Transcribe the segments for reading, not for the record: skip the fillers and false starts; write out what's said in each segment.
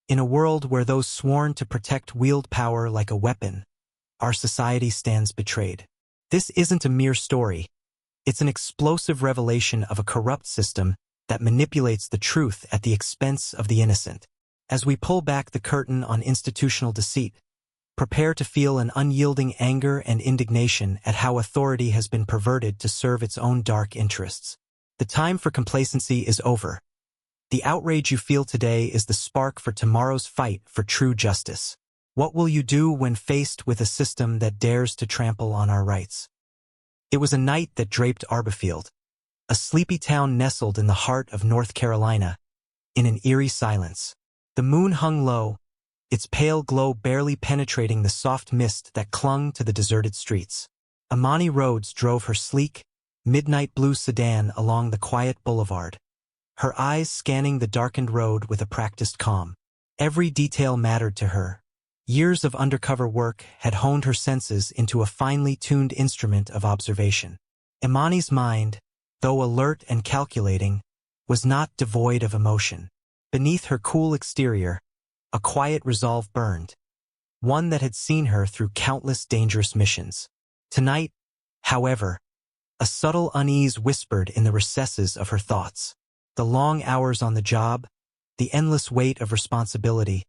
In a world where those sworn to protect wield power like a weapon, our society stands betrayed. This isn't a mere story. It's an explosive revelation of a corrupt system that manipulates the truth at the expense of the innocent. As we pull back the curtain on institutional deceit, prepare to feel an unyielding anger and indignation at how authority has been perverted to serve its own dark interests. The time for complacency is over. The outrage you feel today is the spark for tomorrow's fight for true justice. What will you do when faced with a system that dares to trample on our rights? It was a night that draped Arborfield, a sleepy town nestled in the heart of North Carolina, in an eerie silence. The moon hung low, its pale glow barely penetrating the soft mist that clung to the deserted streets. Amani Rhodes drove her sleek, midnight blue sedan along the quiet boulevard, her eyes scanning the darkened road with a practiced calm. Every detail mattered to her. Years of undercover work had honed her senses into a finely tuned instrument of observation. Imani's mind, though alert and calculating, was not devoid of emotion. Beneath her cool exterior, a quiet resolve burned, one that had seen her through countless dangerous missions. Tonight, however, a subtle unease whispered in the recesses of her thoughts. The long hours on the job, the endless weight of responsibility,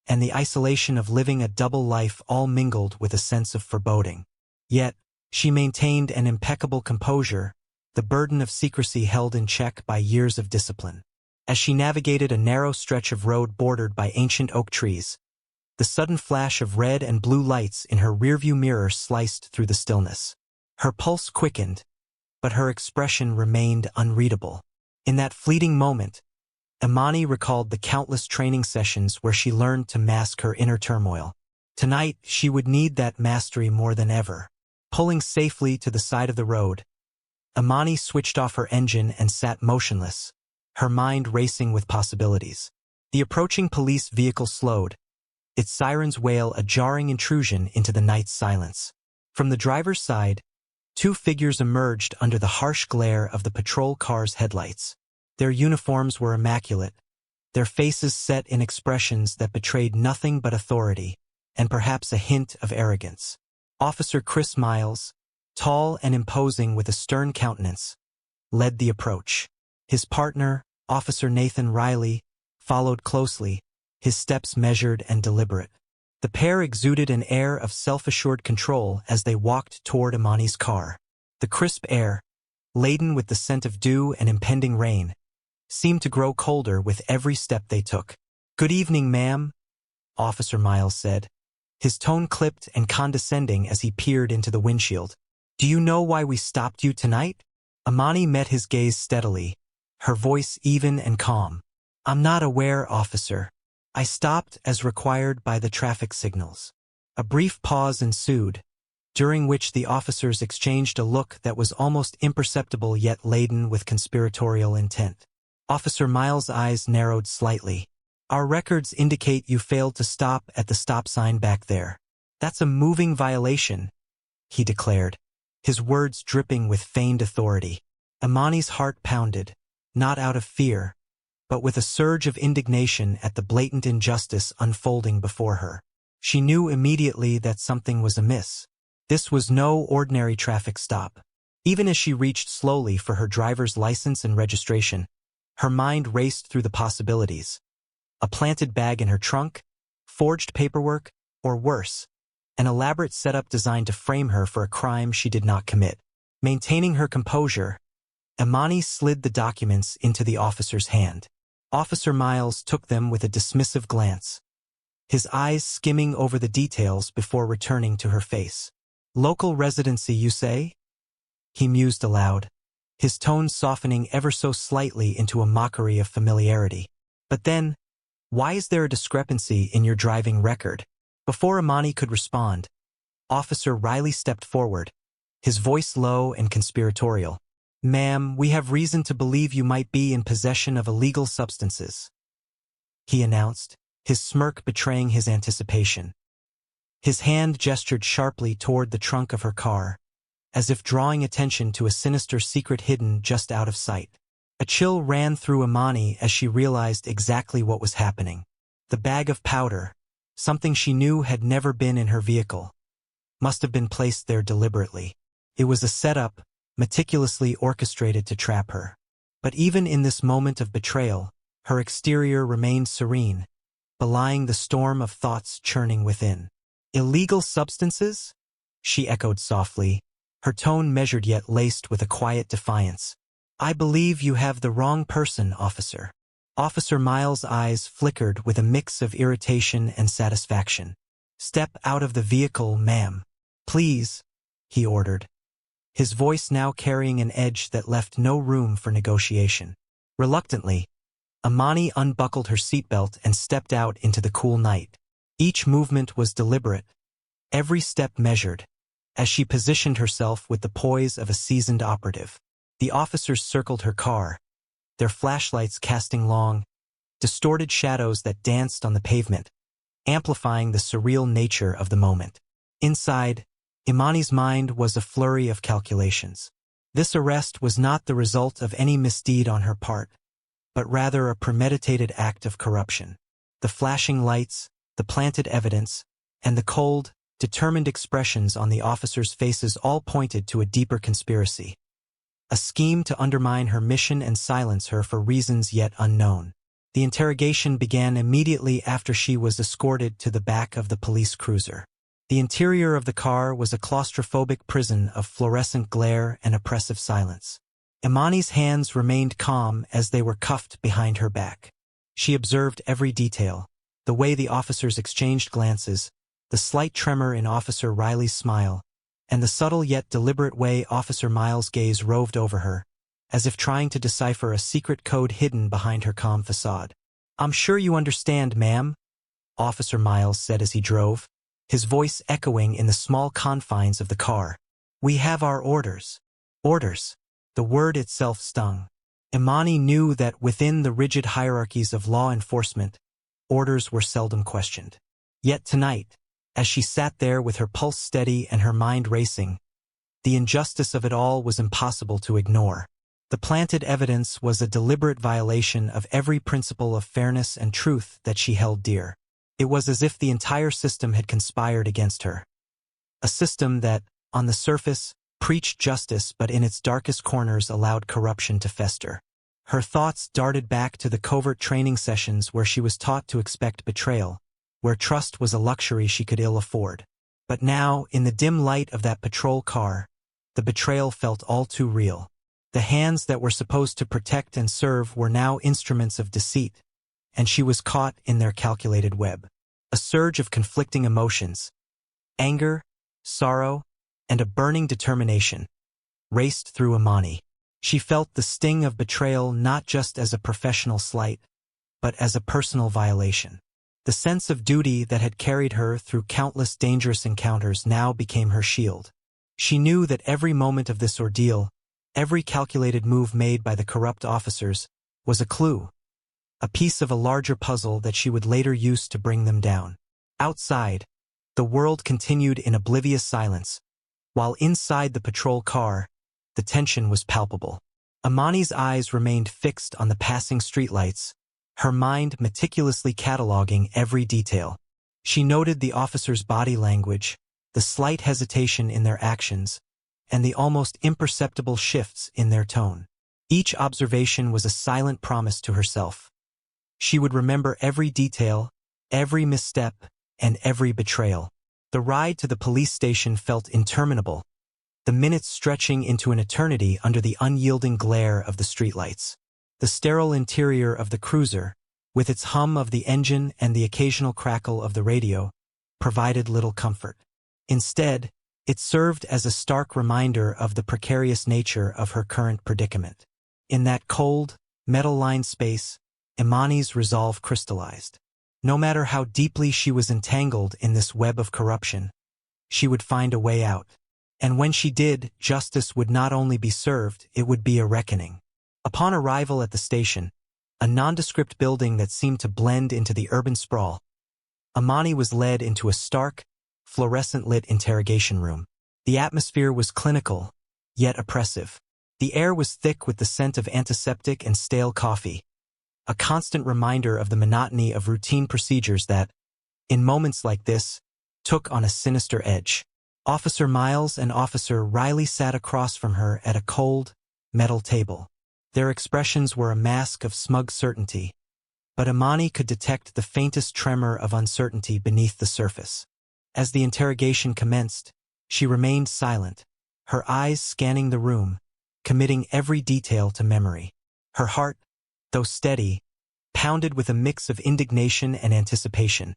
and the isolation of living a double life all mingled with a sense of foreboding. Yet, she maintained an impeccable composure, the burden of secrecy held in check by years of discipline. As she navigated a narrow stretch of road bordered by ancient oak trees, the sudden flash of red and blue lights in her rearview mirror sliced through the stillness. Her pulse quickened, but her expression remained unreadable. In that fleeting moment, Imani recalled the countless training sessions where she learned to mask her inner turmoil. Tonight, she would need that mastery more than ever. Pulling safely to the side of the road, Imani switched off her engine and sat motionless, her mind racing with possibilities. The approaching police vehicle slowed, its sirens wail a jarring intrusion into the night's silence. From the driver's side, two figures emerged under the harsh glare of the patrol car's headlights. Their uniforms were immaculate, their faces set in expressions that betrayed nothing but authority, and perhaps a hint of arrogance. Officer Chris Miles, tall and imposing with a stern countenance, led the approach. His partner, Officer Nathan Riley, followed closely, his steps measured and deliberate. The pair exuded an air of self-assured control as they walked toward Imani's car. The crisp air, laden with the scent of dew and impending rain, seemed to grow colder with every step they took. "Good evening, ma'am," Officer Miles said, his tone clipped and condescending as he peered into the windshield. "Do you know why we stopped you tonight?" Imani met his gaze steadily, her voice even and calm. "I'm not aware, officer. I stopped as required by the traffic signals." A brief pause ensued, during which the officers exchanged a look that was almost imperceptible yet laden with conspiratorial intent. Officer Miles' eyes narrowed slightly. "Our records indicate you failed to stop at the stop sign back there. That's a moving violation," he declared, his words dripping with feigned authority. Imani's heart pounded, not out of fear, but with a surge of indignation at the blatant injustice unfolding before her. She knew immediately that something was amiss. This was no ordinary traffic stop. Even as she reached slowly for her driver's license and registration, her mind raced through the possibilities. A planted bag in her trunk, forged paperwork, or worse, an elaborate setup designed to frame her for a crime she did not commit. Maintaining her composure, Imani slid the documents into the officer's hand. Officer Miles took them with a dismissive glance, his eyes skimming over the details before returning to her face. "Local residency, you say?" he mused aloud, his tone softening ever so slightly into a mockery of familiarity. "But then, why is there a discrepancy in your driving record?" Before Imani could respond, Officer Riley stepped forward, his voice low and conspiratorial. "Ma'am, we have reason to believe you might be in possession of illegal substances," he announced, his smirk betraying his anticipation. His hand gestured sharply toward the trunk of her car, as if drawing attention to a sinister secret hidden just out of sight. A chill ran through Imani as she realized exactly what was happening. The bag of powder, something she knew had never been in her vehicle, must have been placed there deliberately. It was a setup, meticulously orchestrated to trap her. But even in this moment of betrayal, her exterior remained serene, belying the storm of thoughts churning within. "Illegal substances?" she echoed softly, her tone measured yet laced with a quiet defiance. "I believe you have the wrong person, officer." Officer Miles' eyes flickered with a mix of irritation and satisfaction. "Step out of the vehicle, ma'am. Please," he ordered, his voice now carrying an edge that left no room for negotiation. Reluctantly, Imani unbuckled her seatbelt and stepped out into the cool night. Each movement was deliberate, every step measured, as she positioned herself with the poise of a seasoned operative. The officers circled her car, their flashlights casting long, distorted shadows that danced on the pavement, amplifying the surreal nature of the moment. Inside, Imani's mind was a flurry of calculations. This arrest was not the result of any misdeed on her part, but rather a premeditated act of corruption. The flashing lights, the planted evidence, and the cold, determined expressions on the officers' faces all pointed to a deeper conspiracy. A scheme to undermine her mission and silence her for reasons yet unknown. The interrogation began immediately after she was escorted to the back of the police cruiser. The interior of the car was a claustrophobic prison of fluorescent glare and oppressive silence. Imani's hands remained calm as they were cuffed behind her back. She observed every detail, the way the officers exchanged glances, the slight tremor in Officer Riley's smile, and the subtle yet deliberate way Officer Miles' gaze roved over her, as if trying to decipher a secret code hidden behind her calm facade. "I'm sure you understand, ma'am," Officer Miles said as he drove, his voice echoing in the small confines of the car. "We have our orders." Orders. The word itself stung. Imani knew that within the rigid hierarchies of law enforcement, orders were seldom questioned. Yet tonight, as she sat there with her pulse steady and her mind racing, the injustice of it all was impossible to ignore. The planted evidence was a deliberate violation of every principle of fairness and truth that she held dear. It was as if the entire system had conspired against her. A system that, on the surface, preached justice but in its darkest corners allowed corruption to fester. Her thoughts darted back to the covert training sessions where she was taught to expect betrayal, where trust was a luxury she could ill afford. But now, in the dim light of that patrol car, the betrayal felt all too real. The hands that were supposed to protect and serve were now instruments of deceit, and she was caught in their calculated web. A surge of conflicting emotions, anger, sorrow, and a burning determination, raced through Imani. She felt the sting of betrayal not just as a professional slight, but as a personal violation. The sense of duty that had carried her through countless dangerous encounters now became her shield. She knew that every moment of this ordeal, every calculated move made by the corrupt officers, was a clue, a piece of a larger puzzle that she would later use to bring them down. Outside, the world continued in oblivious silence, while inside the patrol car, the tension was palpable. Imani's eyes remained fixed on the passing streetlights, her mind meticulously cataloging every detail. She noted the officers' body language, the slight hesitation in their actions, and the almost imperceptible shifts in their tone. Each observation was a silent promise to herself. She would remember every detail, every misstep, and every betrayal. The ride to the police station felt interminable, the minutes stretching into an eternity under the unyielding glare of the streetlights. The sterile interior of the cruiser, with its hum of the engine and the occasional crackle of the radio, provided little comfort. Instead, it served as a stark reminder of the precarious nature of her current predicament. In that cold, metal-lined space, Imani's resolve crystallized. No matter how deeply she was entangled in this web of corruption, she would find a way out. And when she did, justice would not only be served, it would be a reckoning. Upon arrival at the station, a nondescript building that seemed to blend into the urban sprawl, Imani was led into a stark, fluorescent-lit interrogation room. The atmosphere was clinical, yet oppressive. The air was thick with the scent of antiseptic and stale coffee, a constant reminder of the monotony of routine procedures that, in moments like this, took on a sinister edge. Officer Miles and Officer Riley sat across from her at a cold, metal table. Their expressions were a mask of smug certainty, but Imani could detect the faintest tremor of uncertainty beneath the surface. As the interrogation commenced, she remained silent, her eyes scanning the room, committing every detail to memory. Her heart, though steady, pounded with a mix of indignation and anticipation.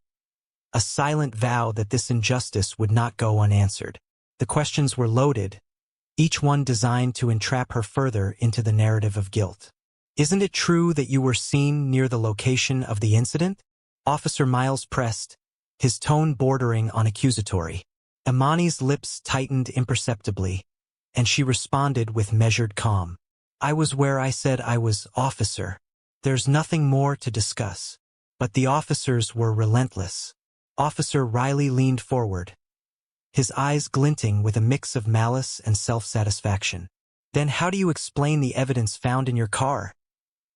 A silent vow that this injustice would not go unanswered. The questions were loaded, each one designed to entrap her further into the narrative of guilt. "Isn't it true that you were seen near the location of the incident?" Officer Miles pressed, his tone bordering on accusatory. Imani's lips tightened imperceptibly, and she responded with measured calm. "I was where I said I was, officer. There's nothing more to discuss." But the officers were relentless. Officer Riley leaned forward, his eyes glinting with a mix of malice and self-satisfaction. "Then how do you explain the evidence found in your car?"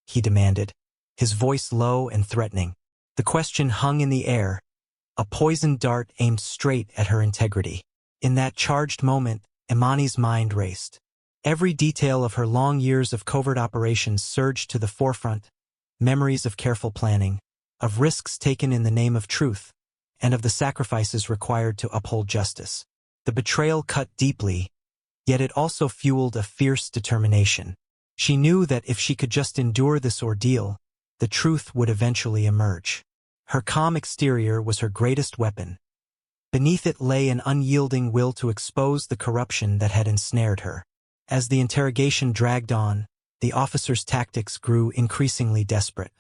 he demanded, his voice low and threatening. The question hung in the air, a poisoned dart aimed straight at her integrity. In that charged moment, Imani's mind raced. Every detail of her long years of covert operations surged to the forefront, memories of careful planning, of risks taken in the name of truth, and of the sacrifices required to uphold justice. The betrayal cut deeply, yet it also fueled a fierce determination. She knew that if she could just endure this ordeal, the truth would eventually emerge. Her calm exterior was her greatest weapon. Beneath it lay an unyielding will to expose the corruption that had ensnared her. As the interrogation dragged on, the officers' tactics grew increasingly desperate.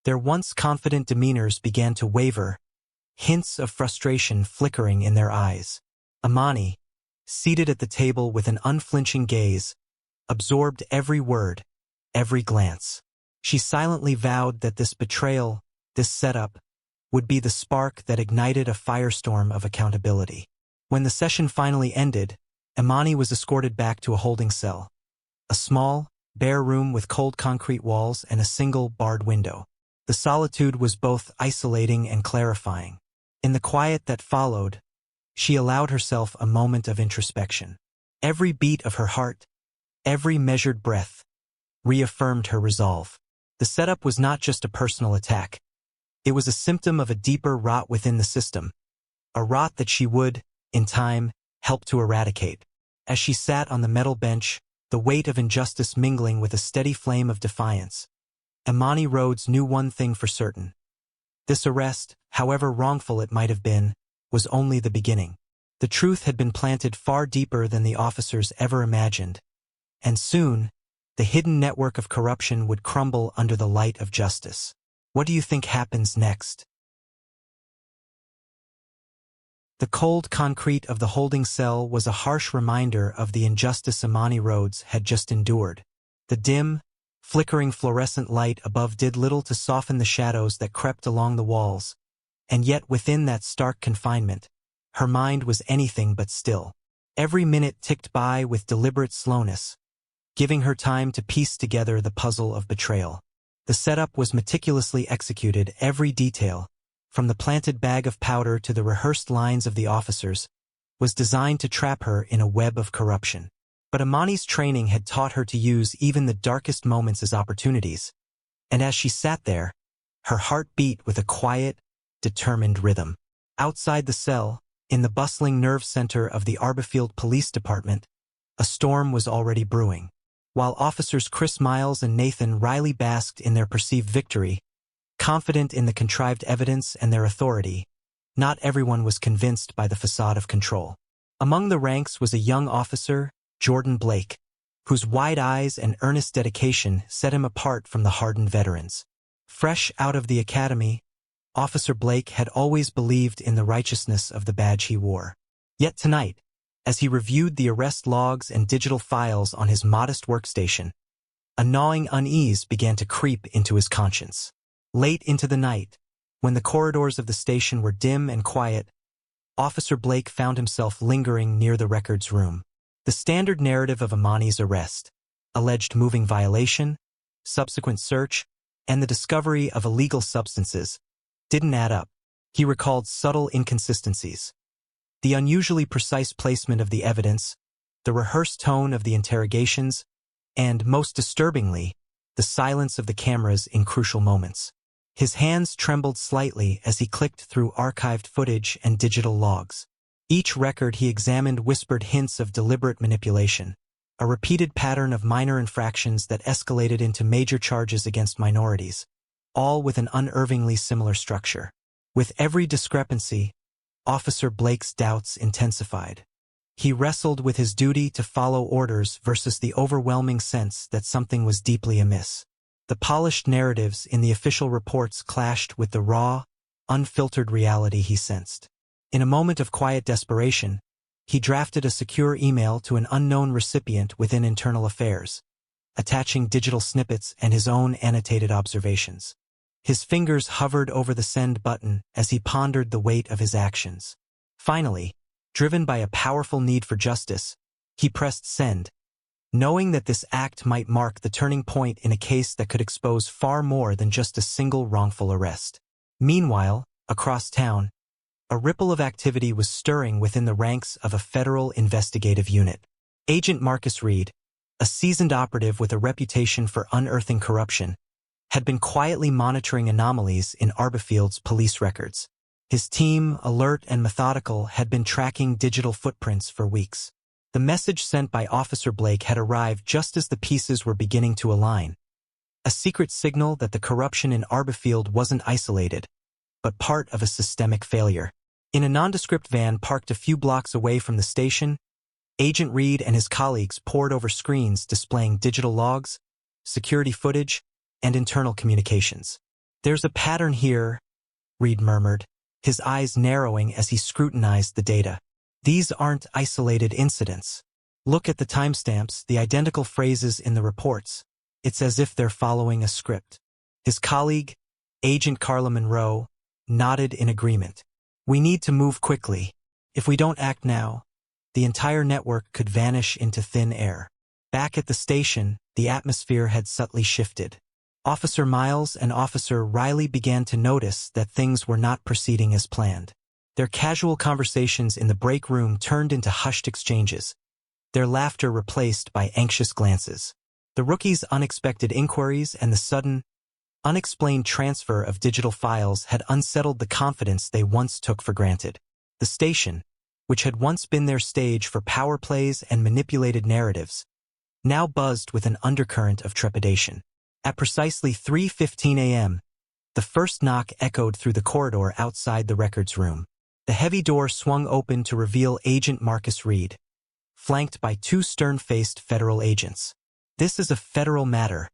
Their once confident demeanors began to waver, hints of frustration flickering in their eyes. Imani, seated at the table with an unflinching gaze, absorbed every word, every glance. She silently vowed that this betrayal, this setup, would be the spark that ignited a firestorm of accountability. When the session finally ended, Imani was escorted back to a holding cell, a small, bare room with cold concrete walls and a single barred window. The solitude was both isolating and clarifying. In the quiet that followed, she allowed herself a moment of introspection. Every beat of her heart, every measured breath, reaffirmed her resolve. The setup was not just a personal attack. It was a symptom of a deeper rot within the system, a rot that she would, in time, help to eradicate. As she sat on the metal bench, the weight of injustice mingling with a steady flame of defiance, Imani Rhodes knew one thing for certain. This arrest, however wrongful it might have been, was only the beginning. The truth had been planted far deeper than the officers ever imagined, and soon, the hidden network of corruption would crumble under the light of justice. What do you think happens next? The cold concrete of the holding cell was a harsh reminder of the injustice Imani Rhodes had just endured. The dim, flickering fluorescent light above did little to soften the shadows that crept along the walls, and yet within that stark confinement, her mind was anything but still. Every minute ticked by with deliberate slowness, giving her time to piece together the puzzle of betrayal. The setup was meticulously executed, every detail, from the planted bag of powder to the rehearsed lines of the officers, was designed to trap her in a web of corruption. But Imani's training had taught her to use even the darkest moments as opportunities, and as she sat there, her heart beat with a quiet, determined rhythm. Outside the cell, in the bustling nerve center of the Arborfield Police Department, a storm was already brewing. While officers Chris Miles and Nathan Riley basked in their perceived victory, confident in the contrived evidence and their authority, not everyone was convinced by the facade of control. Among the ranks was a young officer, Jordan Blake, whose wide eyes and earnest dedication set him apart from the hardened veterans. Fresh out of the academy, Officer Blake had always believed in the righteousness of the badge he wore. Yet tonight, as he reviewed the arrest logs and digital files on his modest workstation, a gnawing unease began to creep into his conscience. Late into the night, when the corridors of the station were dim and quiet, Officer Blake found himself lingering near the records room. The standard narrative of Imani's arrest, alleged moving violation, subsequent search, and the discovery of illegal substances didn't add up. He recalled subtle inconsistencies. The unusually precise placement of the evidence, the rehearsed tone of the interrogations, and, most disturbingly, the silence of the cameras in crucial moments. His hands trembled slightly as he clicked through archived footage and digital logs. Each record he examined whispered hints of deliberate manipulation, a repeated pattern of minor infractions that escalated into major charges against minorities, all with an unnervingly similar structure. With every discrepancy, Officer Blake's doubts intensified. He wrestled with his duty to follow orders versus the overwhelming sense that something was deeply amiss. The polished narratives in the official reports clashed with the raw, unfiltered reality he sensed. In a moment of quiet desperation, he drafted a secure email to an unknown recipient within Internal Affairs, attaching digital snippets and his own annotated observations. His fingers hovered over the send button as he pondered the weight of his actions. Finally, driven by a powerful need for justice, he pressed send, knowing that this act might mark the turning point in a case that could expose far more than just a single wrongful arrest. Meanwhile, across town, a ripple of activity was stirring within the ranks of a federal investigative unit. Agent Marcus Reed, a seasoned operative with a reputation for unearthing corruption, had been quietly monitoring anomalies in Arbifield's police records. His team, alert and methodical, had been tracking digital footprints for weeks. The message sent by Officer Blake had arrived just as the pieces were beginning to align. A secret signal that the corruption in Arbifield wasn't isolated, but part of a systemic failure. In a nondescript van parked a few blocks away from the station, Agent Reed and his colleagues pored over screens displaying digital logs, security footage, and internal communications. "There's a pattern here," Reed murmured, his eyes narrowing as he scrutinized the data. "These aren't isolated incidents. Look at the timestamps, the identical phrases in the reports. It's as if they're following a script." His colleague, Agent Carla Monroe, nodded in agreement. "We need to move quickly. If we don't act now, the entire network could vanish into thin air." Back at the station, the atmosphere had subtly shifted. Officer Miles and Officer Riley began to notice that things were not proceeding as planned. Their casual conversations in the break room turned into hushed exchanges, their laughter replaced by anxious glances. The rookies' unexpected inquiries and the sudden, unexplained transfer of digital files had unsettled the confidence they once took for granted. The station, which had once been their stage for power plays and manipulated narratives, now buzzed with an undercurrent of trepidation. At precisely 3:15 a.m., the first knock echoed through the corridor outside the records room. The heavy door swung open to reveal Agent Marcus Reed, flanked by two stern-faced federal agents. "This is a federal matter,"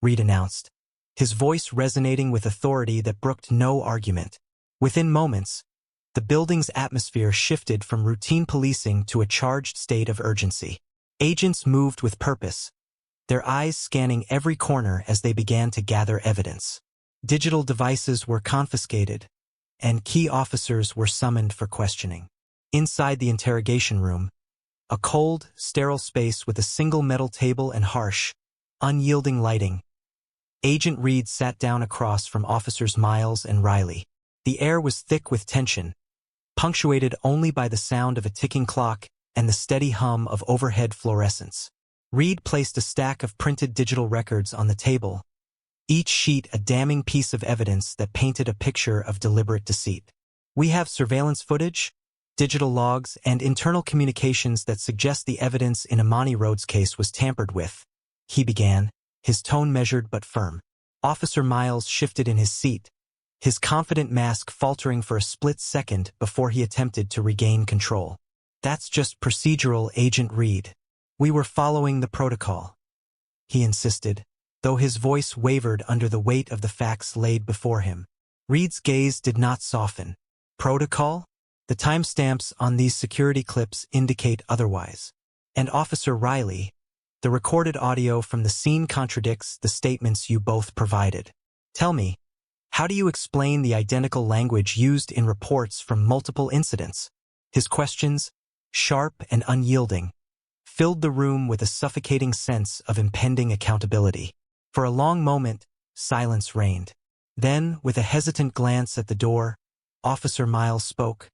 Reed announced, his voice resonating with authority that brooked no argument. Within moments, the building's atmosphere shifted from routine policing to a charged state of urgency. Agents moved with purpose, their eyes scanning every corner as they began to gather evidence. Digital devices were confiscated, and key officers were summoned for questioning. Inside the interrogation room, a cold, sterile space with a single metal table and harsh, unyielding lighting, Agent Reed sat down across from Officers Miles and Riley. The air was thick with tension, punctuated only by the sound of a ticking clock and the steady hum of overhead fluorescence. Reed placed a stack of printed digital records on the table, each sheet a damning piece of evidence that painted a picture of deliberate deceit. "We have surveillance footage, digital logs, and internal communications that suggest the evidence in Imani Rhodes' case was tampered with," he began, his tone measured but firm. Officer Miles shifted in his seat, his confident mask faltering for a split second before he attempted to regain control. "That's just procedural, Agent Reed. We were following the protocol," he insisted, though his voice wavered under the weight of the facts laid before him. Reed's gaze did not soften. "Protocol? The timestamps on these security clips indicate otherwise. And Officer Riley, the recorded audio from the scene contradicts the statements you both provided. Tell me, how do you explain the identical language used in reports from multiple incidents?" His questions, sharp and unyielding, filled the room with a suffocating sense of impending accountability. For a long moment, silence reigned. Then, with a hesitant glance at the door, Officer Miles spoke,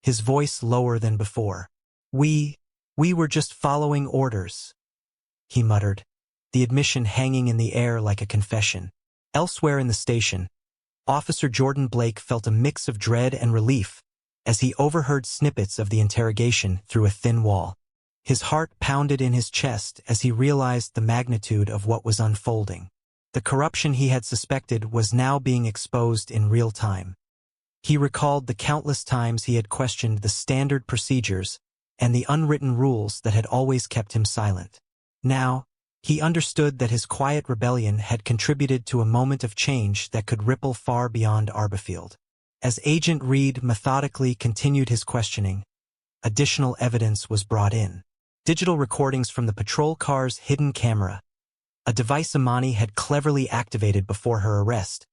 his voice lower than before. We were just following orders," he muttered, the admission hanging in the air like a confession. Elsewhere in the station, Officer Jordan Blake felt a mix of dread and relief as he overheard snippets of the interrogation through a thin wall. His heart pounded in his chest as he realized the magnitude of what was unfolding. The corruption he had suspected was now being exposed in real time. He recalled the countless times he had questioned the standard procedures and the unwritten rules that had always kept him silent. Now, he understood that his quiet rebellion had contributed to a moment of change that could ripple far beyond Arborfield. As Agent Reed methodically continued his questioning, additional evidence was brought in. Digital recordings from the patrol car's hidden camera, a device Imani had cleverly activated before her arrest,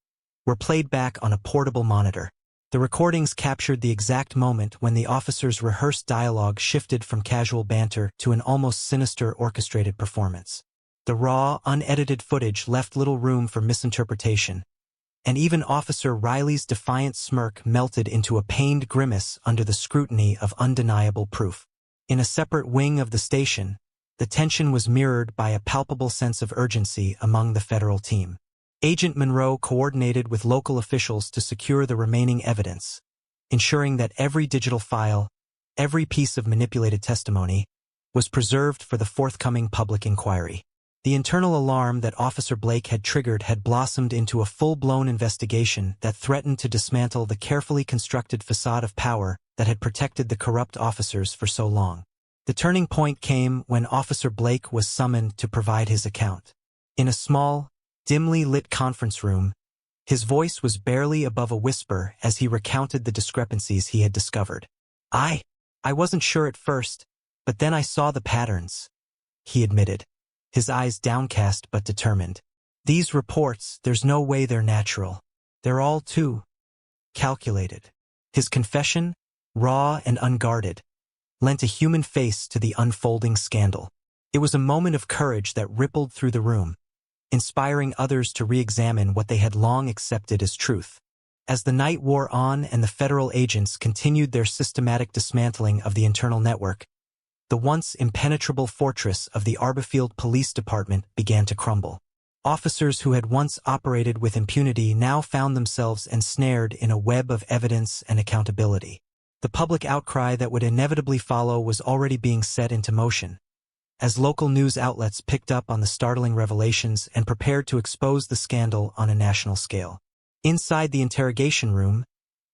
were played back on a portable monitor. The recordings captured the exact moment when the officers' rehearsed dialogue shifted from casual banter to an almost sinister orchestrated performance. The raw, unedited footage left little room for misinterpretation, and even Officer Riley's defiant smirk melted into a pained grimace under the scrutiny of undeniable proof. In a separate wing of the station, the tension was mirrored by a palpable sense of urgency among the federal team. Agent Monroe coordinated with local officials to secure the remaining evidence, ensuring that every digital file, every piece of manipulated testimony, was preserved for the forthcoming public inquiry. The internal alarm that Officer Blake had triggered had blossomed into a full-blown investigation that threatened to dismantle the carefully constructed facade of power that had protected the corrupt officers for so long. The turning point came when Officer Blake was summoned to provide his account. In a small, dimly lit conference room, his voice was barely above a whisper as he recounted the discrepancies he had discovered. I wasn't sure at first, but then I saw the patterns," he admitted, his eyes downcast but determined. "These reports, there's no way they're natural. They're all too calculated." His confession, raw and unguarded, lent a human face to the unfolding scandal. It was a moment of courage that rippled through the room, inspiring others to re-examine what they had long accepted as truth. As the night wore on and the federal agents continued their systematic dismantling of the internal network, the once impenetrable fortress of the Arborfield Police Department began to crumble. Officers who had once operated with impunity now found themselves ensnared in a web of evidence and accountability. The public outcry that would inevitably follow was already being set into motion, as local news outlets picked up on the startling revelations and prepared to expose the scandal on a national scale. Inside the interrogation room,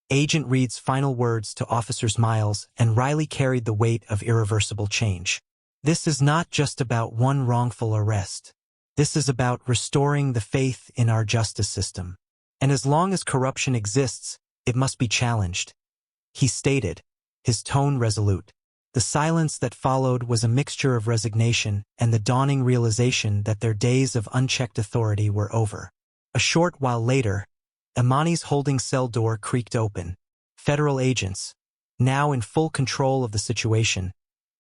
Agent Reed's final words to Officers Miles and Riley carried the weight of irreversible change. "This is not just about one wrongful arrest. This is about restoring the faith in our justice system. And as long as corruption exists, it must be challenged," he stated, his tone resolute. The silence that followed was a mixture of resignation and the dawning realization that their days of unchecked authority were over. A short while later, Imani's holding cell door creaked open. Federal agents, now in full control of the situation,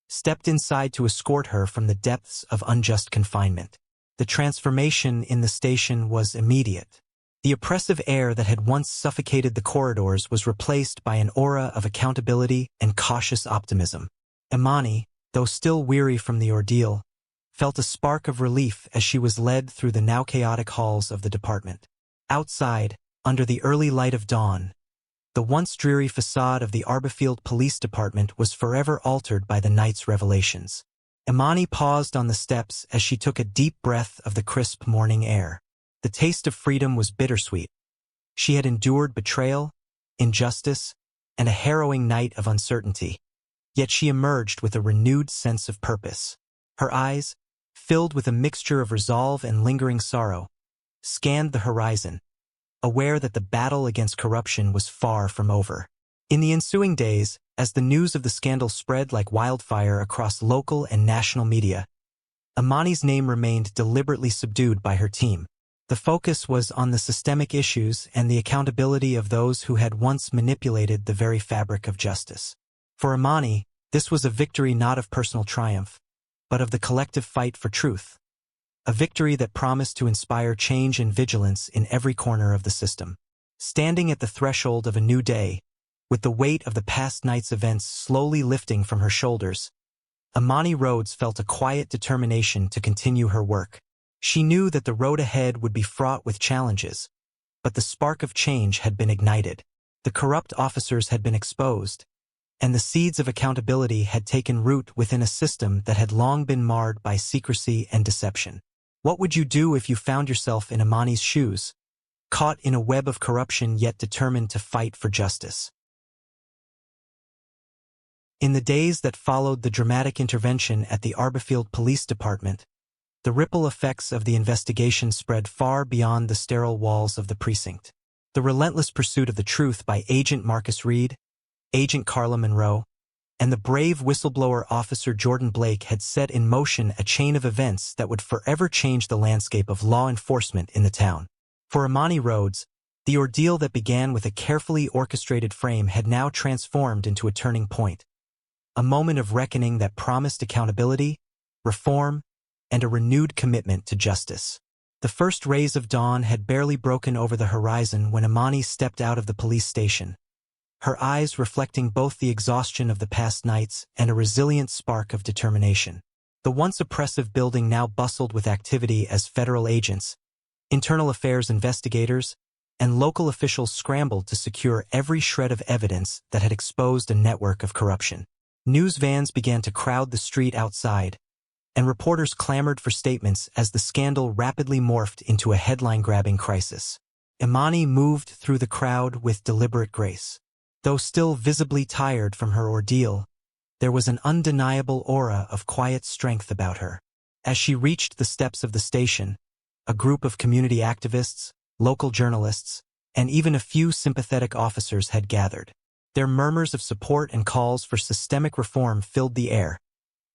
stepped inside to escort her from the depths of unjust confinement. The transformation in the station was immediate. The oppressive air that had once suffocated the corridors was replaced by an aura of accountability and cautious optimism. Imani, though still weary from the ordeal, felt a spark of relief as she was led through the now chaotic halls of the department. Outside, under the early light of dawn, the once dreary facade of the Arborfield Police Department was forever altered by the night's revelations. Imani paused on the steps as she took a deep breath of the crisp morning air. The taste of freedom was bittersweet. She had endured betrayal, injustice, and a harrowing night of uncertainty. Yet she emerged with a renewed sense of purpose. Her eyes, filled with a mixture of resolve and lingering sorrow, scanned the horizon, aware that the battle against corruption was far from over. In the ensuing days, as the news of the scandal spread like wildfire across local and national media, Imani's name remained deliberately subdued by her team. The focus was on the systemic issues and the accountability of those who had once manipulated the very fabric of justice. For Imani, this was a victory not of personal triumph, but of the collective fight for truth. a victory that promised to inspire change and vigilance in every corner of the system. Standing at the threshold of a new day, with the weight of the past night's events slowly lifting from her shoulders, Imani Rhodes felt a quiet determination to continue her work. She knew that the road ahead would be fraught with challenges, but the spark of change had been ignited. The corrupt officers had been exposed, and the seeds of accountability had taken root within a system that had long been marred by secrecy and deception. What would you do if you found yourself in Imani's shoes, caught in a web of corruption yet determined to fight for justice? In the days that followed the dramatic intervention at the Arborfield Police Department, the ripple effects of the investigation spread far beyond the sterile walls of the precinct. The relentless pursuit of the truth by Agent Marcus Reed, Agent Carla Monroe, and the brave whistleblower Officer Jordan Blake had set in motion a chain of events that would forever change the landscape of law enforcement in the town. For Imani Rhodes, the ordeal that began with a carefully orchestrated frame had now transformed into a turning point, a moment of reckoning that promised accountability, reform, and a renewed commitment to justice. The first rays of dawn had barely broken over the horizon when Imani stepped out of the police station, her eyes reflecting both the exhaustion of the past nights and a resilient spark of determination. The once oppressive building now bustled with activity as federal agents, internal affairs investigators, and local officials scrambled to secure every shred of evidence that had exposed a network of corruption. News vans began to crowd the street outside, and reporters clamored for statements as the scandal rapidly morphed into a headline-grabbing crisis. Imani moved through the crowd with deliberate grace. Though still visibly tired from her ordeal, there was an undeniable aura of quiet strength about her. As she reached the steps of the station, a group of community activists, local journalists, and even a few sympathetic officers had gathered. Their murmurs of support and calls for systemic reform filled the air,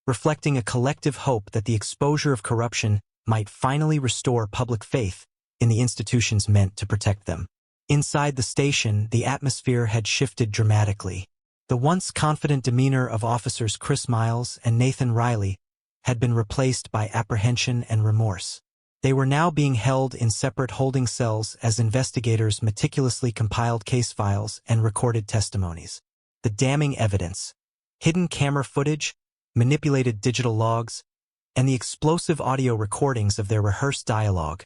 reflecting a collective hope that the exposure of corruption might finally restore public faith in the institutions meant to protect them. Inside the station, the atmosphere had shifted dramatically. The once confident demeanor of officers Chris Miles and Nathan Riley had been replaced by apprehension and remorse. They were now being held in separate holding cells as investigators meticulously compiled case files and recorded testimonies. The damning evidence, hidden camera footage, manipulated digital logs, and the explosive audio recordings of their rehearsed dialogue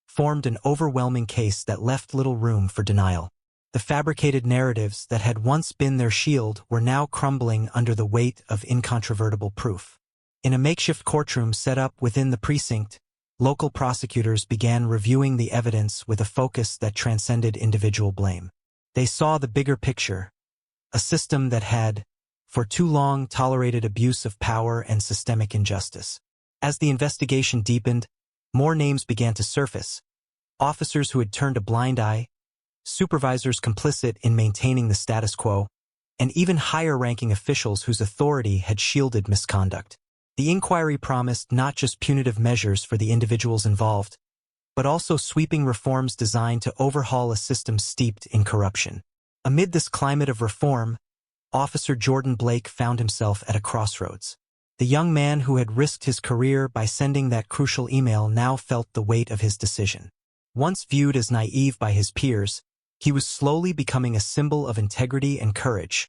formed an overwhelming case that left little room for denial. The fabricated narratives that had once been their shield were now crumbling under the weight of incontrovertible proof. In a makeshift courtroom set up within the precinct, local prosecutors began reviewing the evidence with a focus that transcended individual blame. They saw the bigger picture, a system that had, for too long, tolerated abuse of power and systemic injustice. As the investigation deepened, more names began to surface. Officers who had turned a blind eye, supervisors complicit in maintaining the status quo, and even higher-ranking officials whose authority had shielded misconduct. The inquiry promised not just punitive measures for the individuals involved, but also sweeping reforms designed to overhaul a system steeped in corruption. Amid this climate of reform, Officer Jordan Blake found himself at a crossroads. The young man who had risked his career by sending that crucial email now felt the weight of his decision. Once viewed as naive by his peers, he was slowly becoming a symbol of integrity and courage,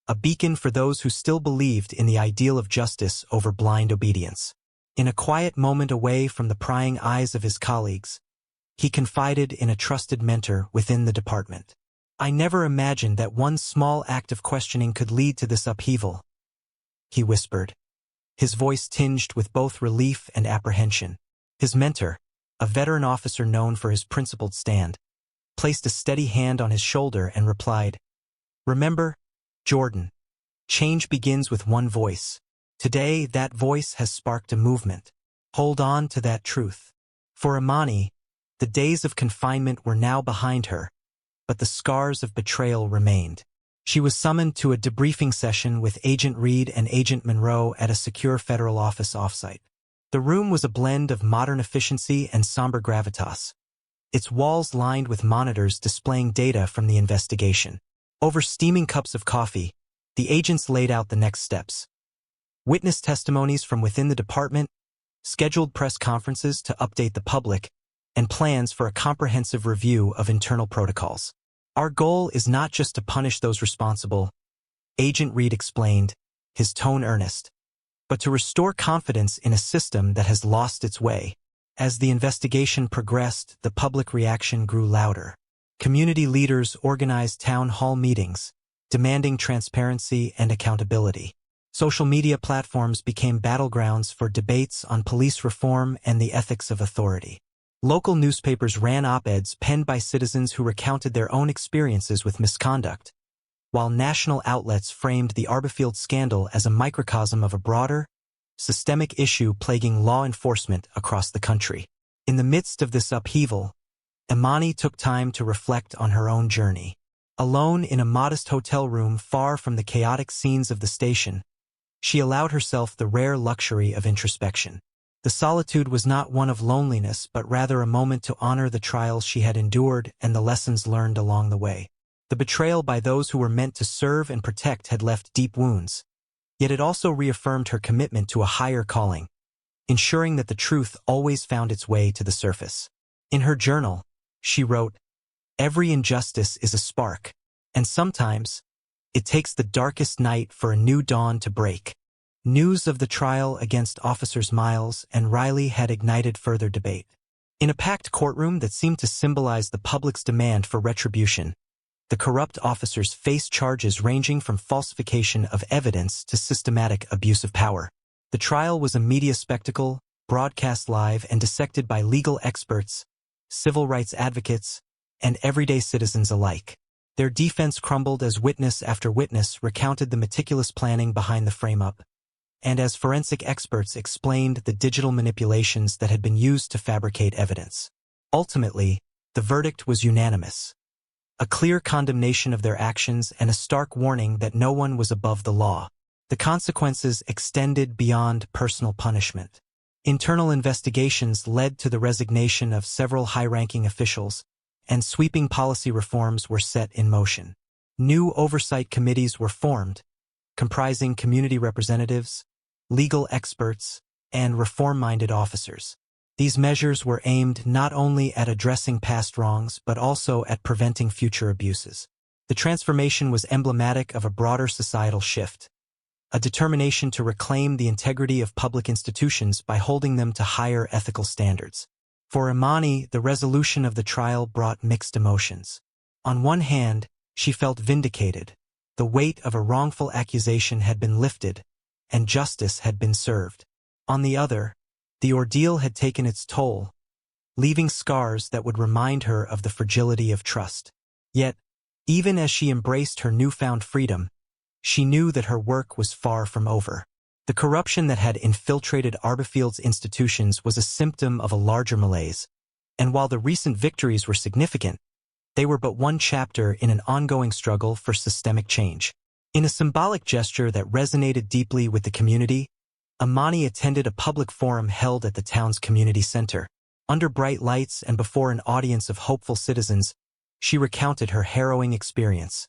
a beacon for those who still believed in the ideal of justice over blind obedience. In a quiet moment away from the prying eyes of his colleagues, he confided in a trusted mentor within the department. "I never imagined that one small act of questioning could lead to this upheaval," he whispered, his voice tinged with both relief and apprehension. His mentor, a veteran officer known for his principled stand, placed a steady hand on his shoulder and replied, "Remember, Jordan, change begins with one voice. Today, that voice has sparked a movement. Hold on to that truth." For Imani, the days of confinement were now behind her, but the scars of betrayal remained. She was summoned to a debriefing session with Agent Reed and Agent Monroe at a secure federal office offsite. The room was a blend of modern efficiency and somber gravitas, its walls lined with monitors displaying data from the investigation. Over steaming cups of coffee, the agents laid out the next steps. Witness testimonies from within the department, scheduled press conferences to update the public, and plans for a comprehensive review of internal protocols. Our goal is not just to punish those responsible, Agent Reed explained, his tone earnest, but to restore confidence in a system that has lost its way. As the investigation progressed, the public reaction grew louder. Community leaders organized town hall meetings, demanding transparency and accountability. Social media platforms became battlegrounds for debates on police reform and the ethics of authority. Local newspapers ran op-eds penned by citizens who recounted their own experiences with misconduct, while national outlets framed the Arborfield scandal as a microcosm of a broader, systemic issue plaguing law enforcement across the country. In the midst of this upheaval, Imani took time to reflect on her own journey. Alone in a modest hotel room far from the chaotic scenes of the station, she allowed herself the rare luxury of introspection. The solitude was not one of loneliness, but rather a moment to honor the trials she had endured and the lessons learned along the way. The betrayal by those who were meant to serve and protect had left deep wounds, yet it also reaffirmed her commitment to a higher calling, ensuring that the truth always found its way to the surface. In her journal, she wrote, "Every injustice is a spark, and sometimes it takes the darkest night for a new dawn to break." News of the trial against Officers Miles and Riley had ignited further debate. In a packed courtroom that seemed to symbolize the public's demand for retribution, the corrupt officers faced charges ranging from falsification of evidence to systematic abuse of power. The trial was a media spectacle, broadcast live and dissected by legal experts, civil rights advocates, and everyday citizens alike. Their defense crumbled as witness after witness recounted the meticulous planning behind the frame-up, and as forensic experts explained the digital manipulations that had been used to fabricate evidence. Ultimately, the verdict was unanimous. A clear condemnation of their actions and a stark warning that no one was above the law. The consequences extended beyond personal punishment. Internal investigations led to the resignation of several high-ranking officials, and sweeping policy reforms were set in motion. New oversight committees were formed, comprising community representatives, legal experts, and reform-minded officers. These measures were aimed not only at addressing past wrongs but also at preventing future abuses. The transformation was emblematic of a broader societal shift, a determination to reclaim the integrity of public institutions by holding them to higher ethical standards. For Imani, the resolution of the trial brought mixed emotions. On one hand, she felt vindicated. The weight of a wrongful accusation had been lifted, and justice had been served. On the other, the ordeal had taken its toll, leaving scars that would remind her of the fragility of trust. Yet, even as she embraced her newfound freedom, she knew that her work was far from over. The corruption that had infiltrated Arborfield's institutions was a symptom of a larger malaise, and while the recent victories were significant, they were but one chapter in an ongoing struggle for systemic change. In a symbolic gesture that resonated deeply with the community, Imani attended a public forum held at the town's community center. Under bright lights and before an audience of hopeful citizens, she recounted her harrowing experience,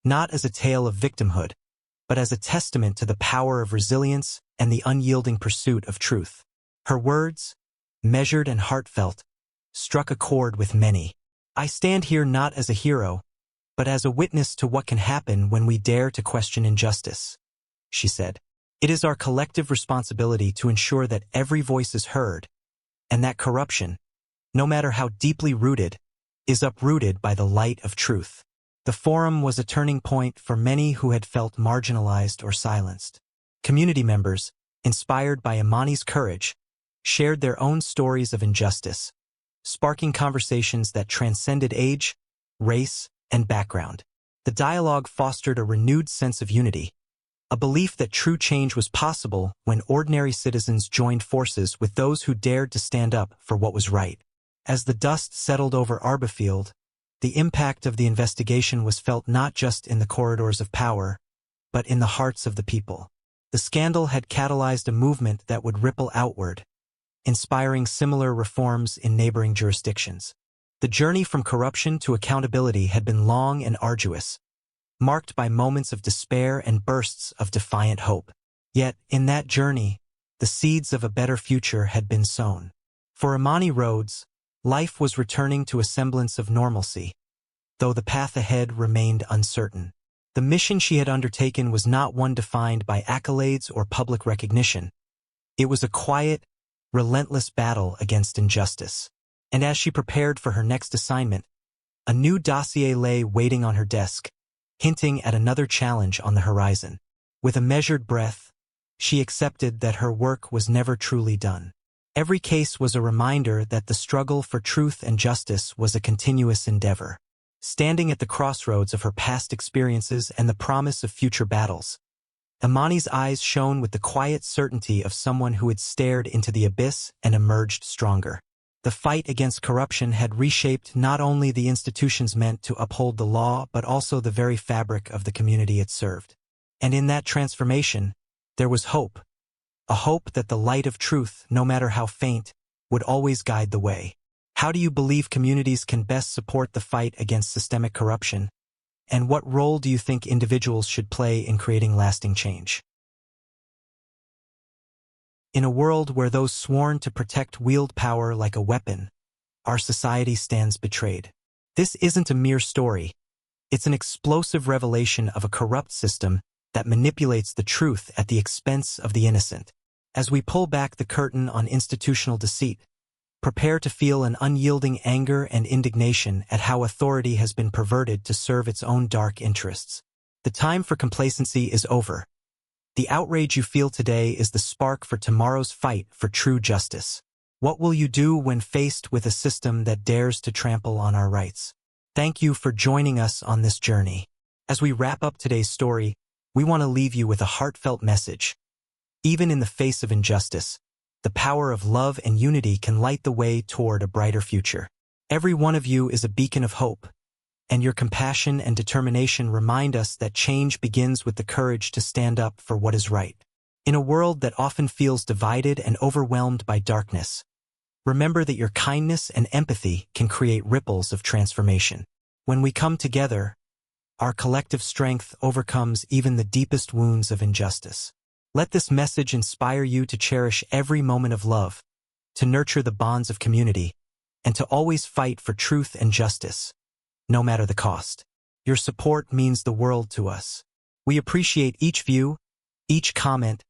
not as a tale of victimhood, but as a testament to the power of resilience and the unyielding pursuit of truth. Her words, measured and heartfelt, struck a chord with many. "I stand here not as a hero, but as a witness to what can happen when we dare to question injustice," she said. "It is our collective responsibility to ensure that every voice is heard, and that corruption, no matter how deeply rooted, is uprooted by the light of truth." The forum was a turning point for many who had felt marginalized or silenced. Community members, inspired by Imani's courage, shared their own stories of injustice, sparking conversations that transcended age, race, and background. The dialogue fostered a renewed sense of unity, a belief that true change was possible when ordinary citizens joined forces with those who dared to stand up for what was right. As the dust settled over Arborfield, the impact of the investigation was felt not just in the corridors of power, but in the hearts of the people. The scandal had catalyzed a movement that would ripple outward, inspiring similar reforms in neighboring jurisdictions. The journey from corruption to accountability had been long and arduous, marked by moments of despair and bursts of defiant hope. Yet, in that journey, The seeds of a better future had been sown. For Imani Rhodes, life was returning to a semblance of normalcy, though the path ahead remained uncertain. The mission she had undertaken was not one defined by accolades or public recognition. It was a quiet, relentless battle against injustice. And as she prepared for her next assignment, a new dossier lay waiting on her desk, hinting at another challenge on the horizon. With a measured breath, she accepted that her work was never truly done. Every case was a reminder that the struggle for truth and justice was a continuous endeavor. Standing at the crossroads of her past experiences and the promise of future battles, Imani's eyes shone with the quiet certainty of someone who had stared into the abyss and emerged stronger. The fight against corruption had reshaped not only the institutions meant to uphold the law but also the very fabric of the community it served. And in that transformation, there was hope. A hope that the light of truth, no matter how faint, would always guide the way. How do you believe communities can best support the fight against systemic corruption? And what role do you think individuals should play in creating lasting change? In a world where those sworn to protect wield power like a weapon, our society stands betrayed. This isn't a mere story. It's an explosive revelation of a corrupt system that manipulates the truth at the expense of the innocent. As we pull back the curtain on institutional deceit, prepare to feel an unyielding anger and indignation at how authority has been perverted to serve its own dark interests. The time for complacency is over. The outrage you feel today is the spark for tomorrow's fight for true justice. What will you do when faced with a system that dares to trample on our rights? Thank you for joining us on this journey. As we wrap up today's story, we want to leave you with a heartfelt message. Even in the face of injustice, the power of love and unity can light the way toward a brighter future. Every one of you is a beacon of hope, and your compassion and determination remind us that change begins with the courage to stand up for what is right. In a world that often feels divided and overwhelmed by darkness, remember that your kindness and empathy can create ripples of transformation. When we come together, our collective strength overcomes even the deepest wounds of injustice. Let this message inspire you to cherish every moment of love, to nurture the bonds of community, and to always fight for truth and justice, no matter the cost. Your support means the world to us. We appreciate each view, each comment,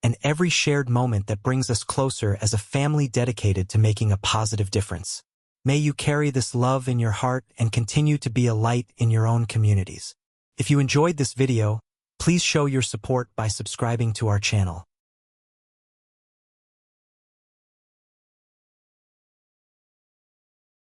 and every shared moment that brings us closer as a family dedicated to making a positive difference. May you carry this love in your heart and continue to be a light in your own communities. If you enjoyed this video, please show your support by subscribing to our channel.